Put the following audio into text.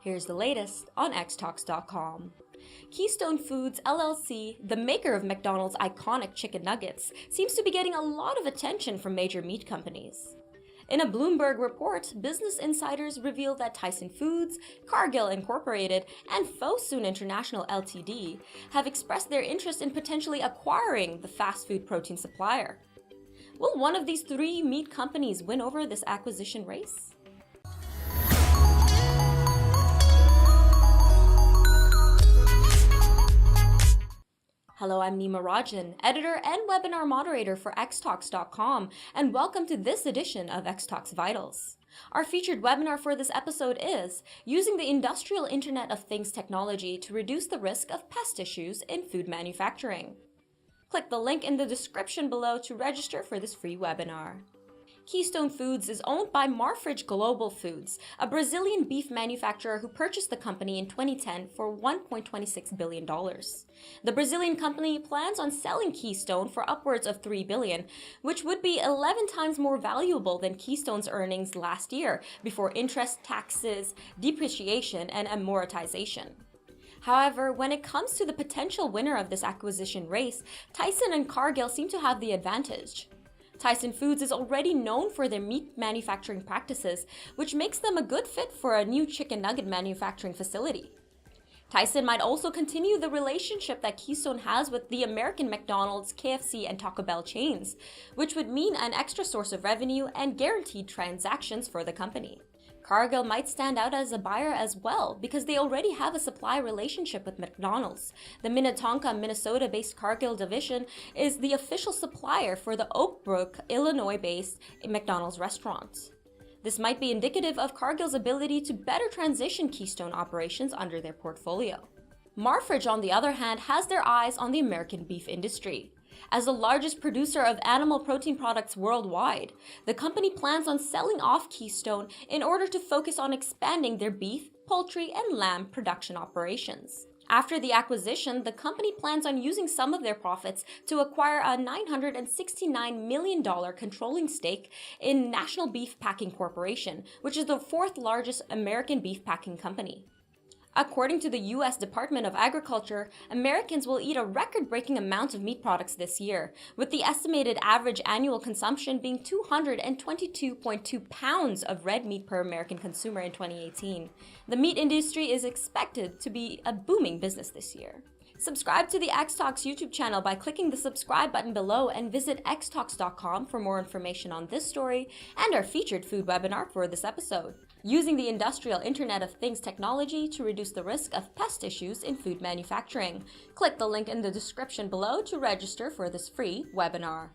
Here's the latest on xtalks.com. Keystone Foods LLC, the maker of McDonald's iconic chicken nuggets, seems to be getting a lot of attention from major meat companies. In a Bloomberg report, business insiders revealed that Tyson Foods, Cargill Incorporated, and Fosun International Ltd. have expressed their interest in potentially acquiring the fast food protein supplier. Will one of these three meat companies win over this acquisition race? Hello, I'm Nima Rajan, editor and webinar moderator for xtalks.com, and welcome to this edition of xTalks Vitals. Our featured webinar for this episode is Using the Industrial Internet of Things technology to reduce the risk of pest issues in food manufacturing. Click the link in the description below to register for this free webinar. Keystone Foods is owned by Marfrig Global Foods, a Brazilian beef manufacturer who purchased the company in 2010 for $1.26 billion. The Brazilian company plans on selling Keystone for upwards of $3 billion, which would be 11 times more valuable than Keystone's earnings last year before interest, taxes, depreciation, and amortization. However, when it comes to the potential winner of this acquisition race, Tyson and Cargill seem to have the advantage. Tyson Foods is already known for their meat manufacturing practices, which makes them a good fit for a new chicken nugget manufacturing facility. Tyson might also continue the relationship that Keystone has with the American McDonald's, KFC, and Taco Bell chains, which would mean an extra source of revenue and guaranteed transactions for the company. Cargill might stand out as a buyer as well because they already have a supply relationship with McDonald's. The Minnetonka, Minnesota-based Cargill division is the official supplier for the Oak Brook, Illinois-based McDonald's restaurant. This might be indicative of Cargill's ability to better transition Keystone operations under their portfolio. Marfrig, on the other hand, has their eyes on the American beef industry. As the largest producer of animal protein products worldwide, the company plans on selling off Keystone in order to focus on expanding their beef, poultry, and lamb production operations. After the acquisition, the company plans on using some of their profits to acquire a $969 million controlling stake in National Beef Packing Corporation, which is the fourth largest American beef packing company. According to the U.S. Department of Agriculture, Americans will eat a record-breaking amount of meat products this year, with the estimated average annual consumption being 222.2 pounds of red meat per American consumer in 2018. The meat industry is expected to be a booming business this year. Subscribe to the xTalks YouTube channel by clicking the subscribe button below and visit xtalks.com for more information on this story and our featured food webinar for this episode. Using the Industrial Internet of Things technology to reduce the risk of pest issues in food manufacturing. Click the link in the description below to register for this free webinar.